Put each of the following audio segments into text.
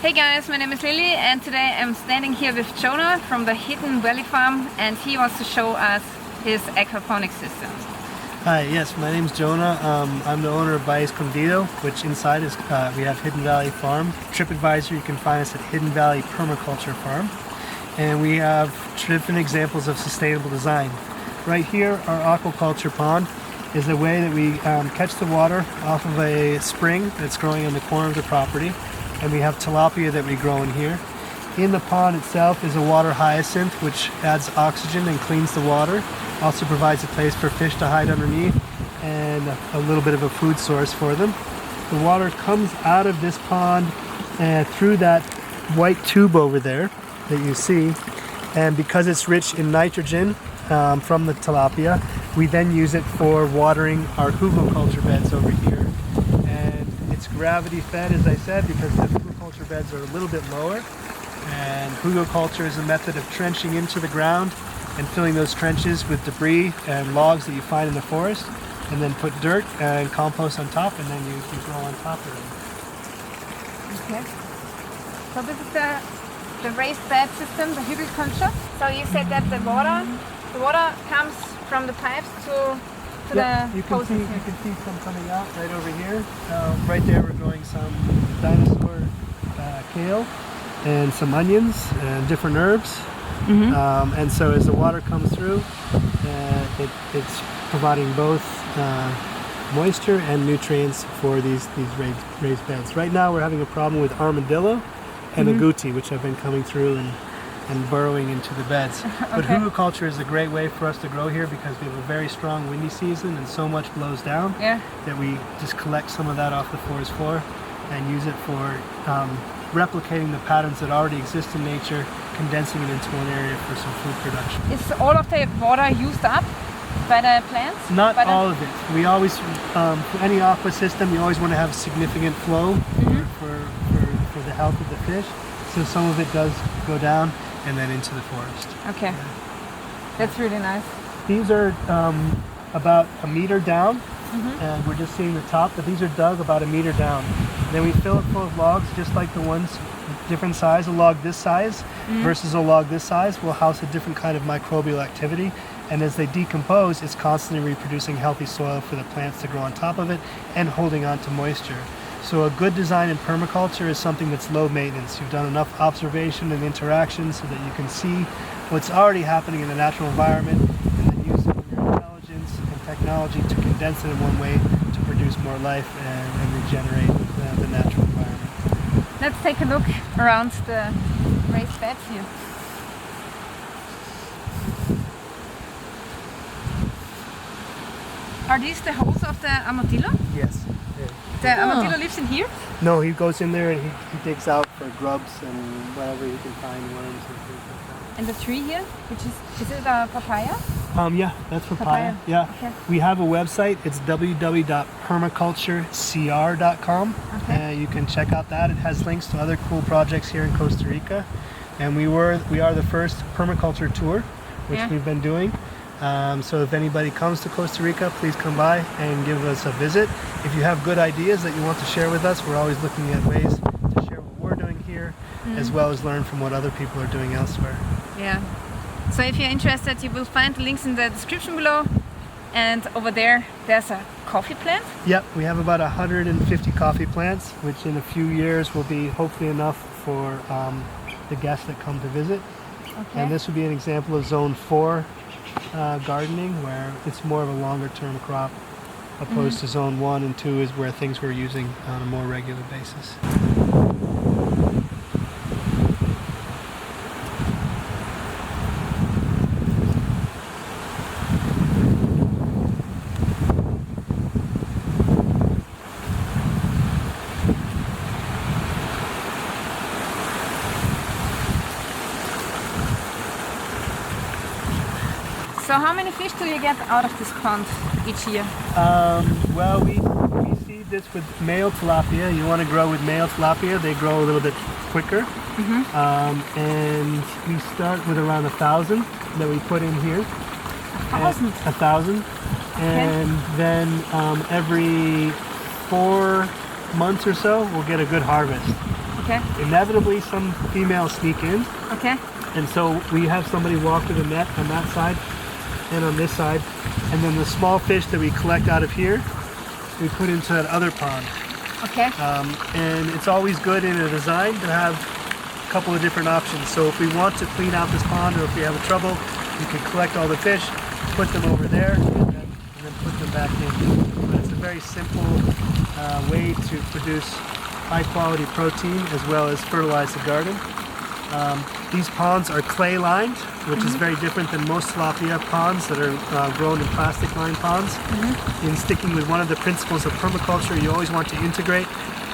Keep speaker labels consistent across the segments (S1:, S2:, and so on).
S1: Hey guys, my name is Lilly and today I'm standing here with Jonah from the Hidden Valley Farm and he wants to show us his aquaponics system.
S2: Hi, yes, my name is Jonah. I'm the owner of Valles Escondido, which inside is we have Hidden Valley Farm. TripAdvisor, you can find us at Hidden Valley Permaculture Farm. And we have different examples of sustainable design. Right here, our aquaculture pond is a way that we catch the water off of a spring that's growing in the corner of the property. And we have tilapia that we grow in here. In the pond itself is a water hyacinth, which adds oxygen and cleans the water. Also provides a place for fish to hide underneath and a little bit of a food source for them. The water comes out of this pond through that white tube over there that you see. And because it's rich in nitrogen from the tilapia, we then use it for watering our hugelculture beds over here. It's gravity fed, as I said, because the hugelculture beds are a little bit lower. And hugelculture is a method of trenching into the ground and filling those trenches with debris and logs that you find in the forest, and then put dirt and compost on top, and then you grow on top of it.
S1: Okay. So this is the raised bed system, the Hugelculture. So you said that the water comes from the pipes to
S2: yeah, you can see some coming out right over here. Right there we're growing some dinosaur kale and some onions and different herbs. Mm-hmm. And so as the water comes through, it's providing both moisture and nutrients for these raised beds. Right now we're having a problem with armadillo and agouti, which have been coming through and burrowing into the beds. Okay. But hugelculture is a great way for us to grow here because we have a very strong windy season and so much blows down that we just collect some of that off the forest floor and use it for replicating the patterns that already exist in nature, condensing it into one area for some food production.
S1: Is all of the water used up by the plants?
S2: Not all of it. We always, for any aqua system, you always want to have significant flow for the health of the fish. So some of it does go down and then into the forest.
S1: Okay, that's really nice.
S2: These are about a meter down, and we're just seeing the top, but these are dug about a meter down. And then we fill it full of logs, just like the ones different size. A log this size versus a log this size will house a different kind of microbial activity. And as they decompose, it's constantly reproducing healthy soil for the plants to grow on top of it and holding on to moisture. So a good design in permaculture is something that's low maintenance. You've done enough observation and interaction so that you can see what's already happening in the natural environment and then use your intelligence and technology to condense it in one way to produce more life and regenerate the natural environment.
S1: Let's take a look around the raised beds here. Are these the holes of the armadillo?
S2: Yes.
S1: The armadillo lives in here?
S2: No, he goes in there and he digs out for grubs and whatever he can find, worms and things like that.
S1: And the tree here, which is it a papaya?
S2: Yeah, that's papaya. Yeah. Okay. We have a website. It's www.permaculturecr.com. Okay. You can check out that. It has links to other cool projects here in Costa Rica. And we are the first permaculture tour, which we've been doing. So if anybody comes to Costa Rica, please come by and give us a visit. If you have good ideas that you want to share with us, we're always looking at ways to share what we're doing here, as well as learn from what other people are doing elsewhere.
S1: Yeah. So if you're interested, you will find the links in the description below. And over there, there's a coffee plant.
S2: Yep, we have about 150 coffee plants, which in a few years will be hopefully enough for the guests that come to visit. Okay. And this would be an example of Zone 4 gardening, where it's more of a longer term crop, opposed to Zone 1 and 2 is where things we're using on a more regular basis.
S1: So how many fish do you get out of this pond each year?
S2: Well, we seed this with male tilapia. You want to grow with male tilapia, they grow a little bit quicker. And we start with around 1,000 that we put in here.
S1: 1,000?
S2: 1,000. And then every 4 months or so, we'll get a good harvest.
S1: Okay.
S2: Inevitably, some females sneak in,
S1: Okay.
S2: and so we have somebody walk with a net on that side and on this side, and then the small fish that we collect out of here, we put into that other pond.
S1: Okay.
S2: And it's always good in a design to have a couple of different options. So if we want to clean out this pond, or if we have trouble, we can collect all the fish, put them over there, and then put them back in. But it's a very simple way to produce high quality protein as well as fertilize the garden. These ponds are clay lined, which is very different than most tilapia ponds that are grown in plastic lined ponds. In sticking with one of the principles of permaculture, you always want to integrate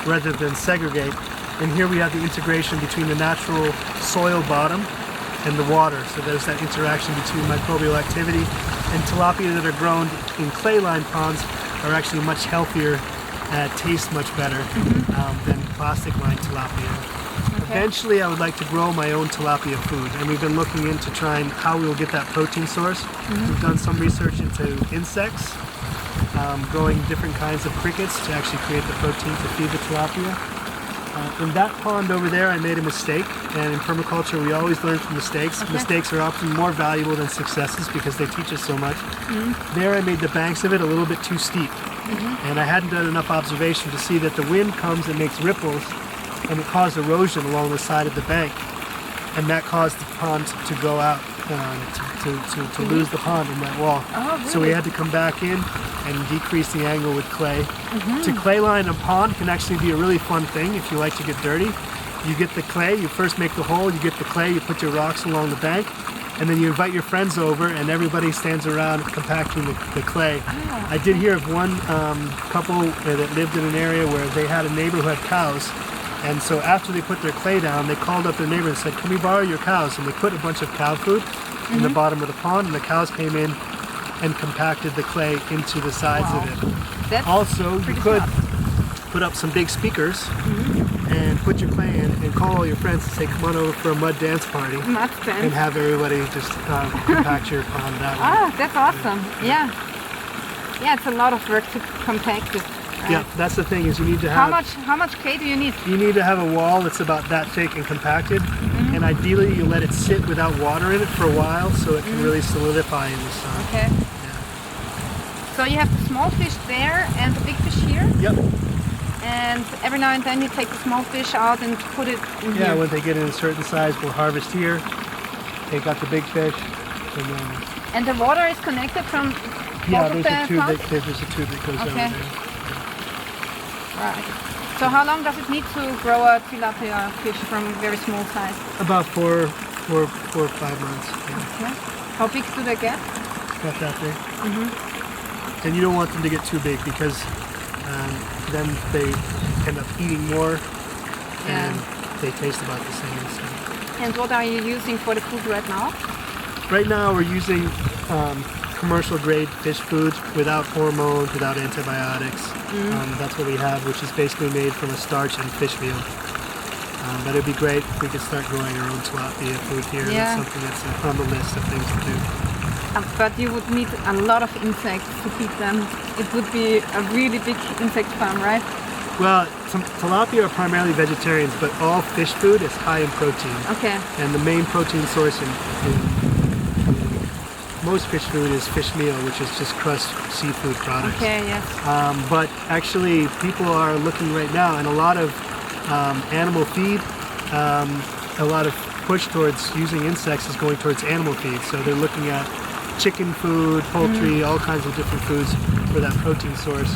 S2: rather than segregate. And here we have the integration between the natural soil bottom and the water. So there's that interaction between microbial activity, and tilapia that are grown in clay lined ponds are actually much healthier, taste much better than plastic lined tilapia.
S1: Okay.
S2: Eventually, I would like to grow my own tilapia food, and we've been looking into trying how we will get that protein source. We've done some research into insects, growing different kinds of crickets to actually create the protein to feed the tilapia. In that pond over there, I made a mistake, and in permaculture, we always learn from mistakes.
S1: Okay.
S2: Mistakes are often more valuable than successes because they teach us so much. There, I made the banks of it a little bit too steep, and I hadn't done enough observation to see that the wind comes and makes ripples, and it caused erosion along the side of the bank, and that caused the pond to go out, to lose the pond in that wall.
S1: Oh, really?
S2: So we had to come back in and decrease the angle with clay. To clay line a pond can actually be a really fun thing if you like to get dirty. You get the clay, you first make the hole, you get the clay, you put your rocks along the bank, and then you invite your friends over and everybody stands around compacting the clay.
S1: Oh,
S2: I did hear of one couple that lived in an area where they had a neighbor who had cows. And so after they put their clay down, they called up their neighbor and said, "Can we borrow your cows?" And they put a bunch of cow food in the bottom of the pond, and the cows came in and compacted the clay into the sides of it.
S1: That's
S2: Also, you
S1: pretty
S2: could
S1: smart.
S2: put up some big speakers and put your clay in and call all your friends and say, "Come on over for a mud dance party,"
S1: Mud
S2: and
S1: stand.
S2: have everybody just compact your pond that way.
S1: Ah, that's awesome. Yeah. Yeah, it's a lot of work to compact it.
S2: Yeah, that's the thing is you need to have...
S1: How much clay do you need?
S2: You need to have a wall that's about that thick and compacted, and ideally you let it sit without water in it for a while so it can really solidify in the sun.
S1: Okay.
S2: Yeah.
S1: So you have the small fish there and the big fish here,
S2: Yep.
S1: and every now and then you take the small fish out and put it in
S2: Yeah,
S1: here.
S2: when they get in a certain size, we'll harvest here, take out the big fish, and then...
S1: And the water is connected from
S2: Yeah,
S1: both of
S2: there's a
S1: the
S2: tube
S1: ponds?
S2: there's a tube that goes over
S1: Okay.
S2: there.
S1: Right. So how long does it need to grow a tilapia fish from very small size?
S2: About four or 5 months. Yeah.
S1: Okay. How big do they get?
S2: About that big. And you don't want them to get too big because then they end up eating more and they taste about the same. So.
S1: And what are you using for the food right now?
S2: Right now we're using commercial grade fish food without hormones, without antibiotics. That's what we have, which is basically made from a starch and fish meal. But it'd be great if we could start growing our own tilapia food here.
S1: Yeah.
S2: That's something that's on the list of things to do.
S1: But you would need a lot of insects to feed them. It would be a really big insect farm, right?
S2: Well, tilapia are primarily vegetarians, but all fish food is high in protein.
S1: Okay.
S2: And the main protein source in most fish food is fish meal, which is just crushed seafood products.
S1: Okay, yes.
S2: But actually, people are looking right now, and a lot of animal feed, a lot of push towards using insects is going towards animal feed. So they're looking at chicken food, poultry, all kinds of different foods for that protein source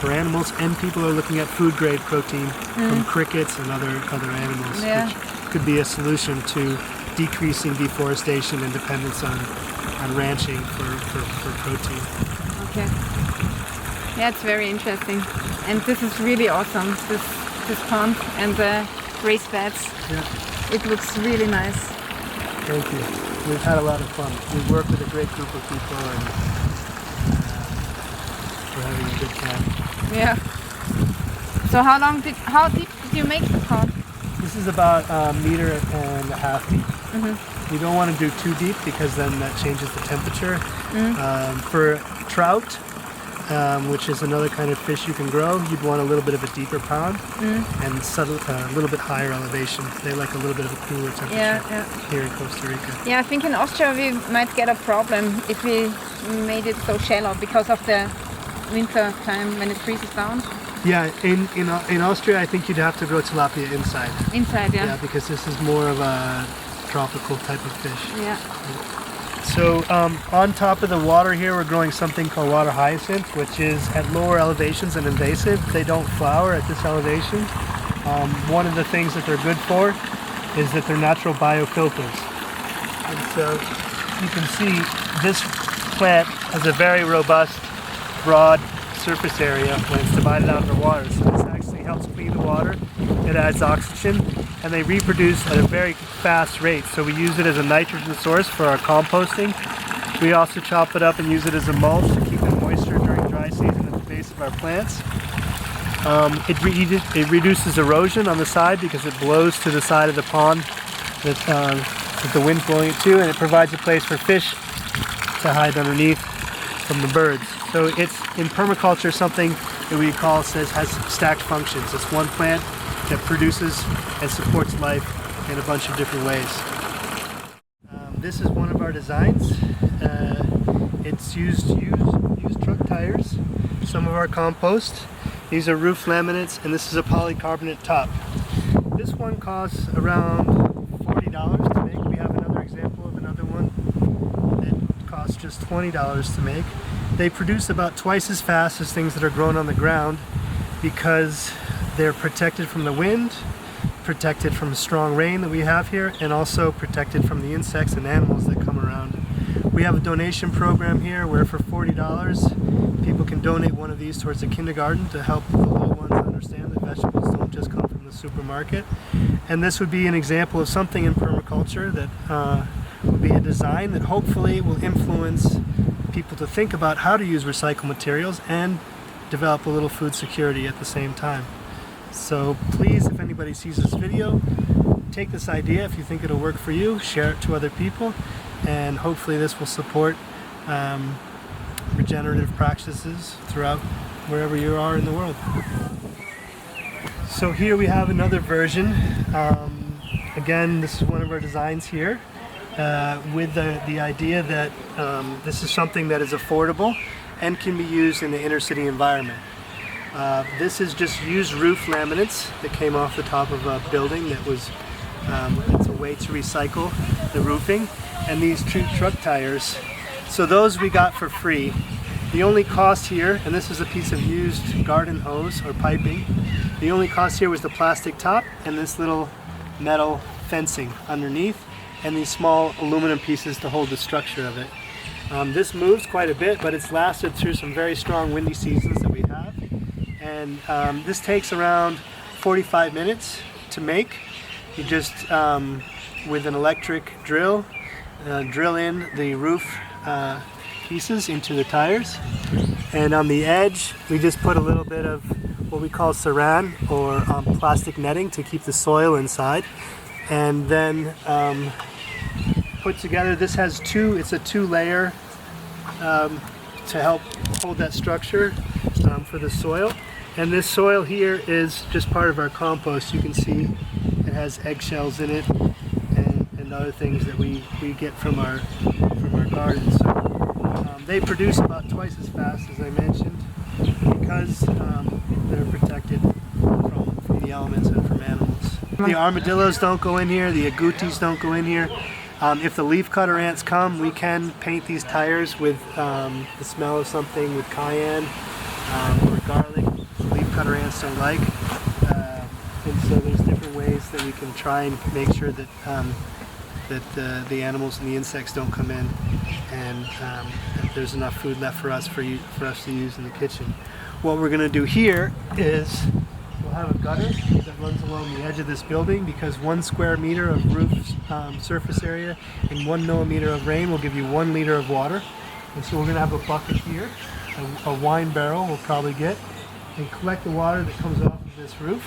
S2: for animals. And people are looking at food grade protein from crickets and other animals,
S1: Yeah.
S2: which could be a solution to decreasing deforestation and dependence on ranching for protein.
S1: Okay. Yeah, it's very interesting. And this is really awesome, this pond and the raised beds.
S2: Yeah.
S1: It looks really nice.
S2: Thank you. We've had a lot of fun. We've worked with a great group of people and we're having a good time.
S1: Yeah. So how deep did you make the pond?
S2: This is about a meter and a half deep. You don't want to do too deep because then that changes the temperature. For trout, which is another kind of fish you can grow. You'd want a little bit of a deeper pond and a little bit higher elevation. They like a little bit of a cooler temperature here in Costa Rica.
S1: Yeah, I think in Austria we might get a problem if we made it so shallow because of the winter time when it freezes down.
S2: Yeah, in Austria I think you'd have to grow tilapia inside.
S1: Inside, yeah.
S2: Yeah, because this is more of a tropical type of fish.
S1: Yeah.
S2: So on top of the water here we're growing something called water hyacinth, which is at lower elevations and invasive. They don't flower at this elevation. One of the things that they're good for is that they're natural biofilters. And so you can see this plant has a very robust, broad surface area when it's divided out into water. So this actually helps clean the water, it adds oxygen, and they reproduce at a very fast rate. So we use it as a nitrogen source for our composting. We also chop it up and use it as a mulch to keep the moisture during dry season at the base of our plants. It reduces erosion on the side because it blows to the side of the pond that the wind's blowing it to, and it provides a place for fish to hide underneath from the birds. So it's in permaculture something that we call has stacked functions. It's one plant that produces and supports life in a bunch of different ways. This is one of our designs. It's used truck tires, some of our compost. These are roof laminates, and this is a polycarbonate top. This one costs around $40 to make. We have another example of another one that costs just $20 to make. They produce about twice as fast as things that are grown on the ground because they're protected from the wind, protected from strong rain that we have here, and also protected from the insects and animals that come around. We have a donation program here where for $40 people can donate one of these towards a kindergarten to help the little ones understand that vegetables don't just come from the supermarket. And this would be an example of something in permaculture that would be a design that hopefully will influence people to think about how to use recycled materials and develop a little food security at the same time. So please, if anybody sees this video, take this idea. If you think it'll work for you, share it to other people, and hopefully this will support regenerative practices throughout wherever you are in the world. So here we have another version. Again, this is one of our designs here. With the idea that this is something that is affordable and can be used in the inner city environment. This is just used roof laminates that came off the top of a building that was, it's a way to recycle the roofing, and these truck tires. So those we got for free. The only cost here, and this is a piece of used garden hose or piping, the only cost here was the plastic top and this little metal fencing underneath, and these small aluminum pieces to hold the structure of it. This moves quite a bit, but it's lasted through some very strong windy seasons that we have. And this takes around 45 minutes to make. You just, with an electric drill, drill in the roof pieces into the tires. And on the edge, we just put a little bit of what we call saran, or plastic netting, to keep the soil inside. And then put together, this has it's a two-layer to help hold that structure for the soil. And this soil here is just part of our compost. You can see it has eggshells in it and other things that we get from our garden. So they produce about twice as fast, as I mentioned, because they're protected from the elements and from animals. The armadillos don't go in here, the agoutis don't go in here. If the leafcutter ants come, we can paint these tires with the smell of something, with cayenne or garlic. Leafcutter ants don't like. And so there's different ways that we can try and make sure that the animals and the insects don't come in, and that there's enough food left for us to use in the kitchen. What we're going to do here is we'll have a gutter that runs along the edge of this building, because 1 square meter of roof surface area and 1 millimeter of rain will give you 1 liter of water. And so we're going to have a bucket here, a wine barrel we'll probably get, and collect the water that comes off of this roof.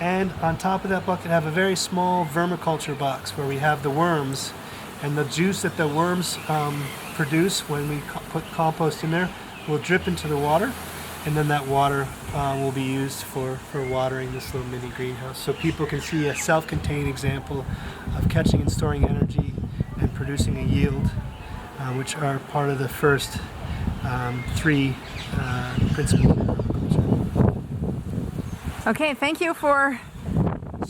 S2: And on top of that bucket have a very small vermiculture box where we have the worms, and the juice that the worms produce when we put compost in there will drip into the water, and then that water will be used for watering this little mini greenhouse. So people can see a self-contained example of catching and storing energy and producing a yield, which are part of the first three principles of aquaculture.
S1: Okay, thank you for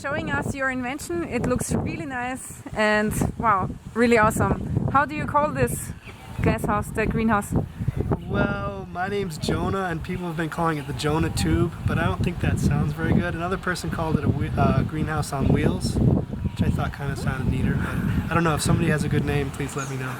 S1: showing us your invention. It looks really nice and wow, really awesome. How do you call this glasshouse, the greenhouse?
S2: Well, my name's Jonah, and people have been calling it the Jonah tube, but I don't think that sounds very good. Another person called it a greenhouse on wheels, which I thought kind of sounded neater, but I don't know. If somebody has a good name, please let me know.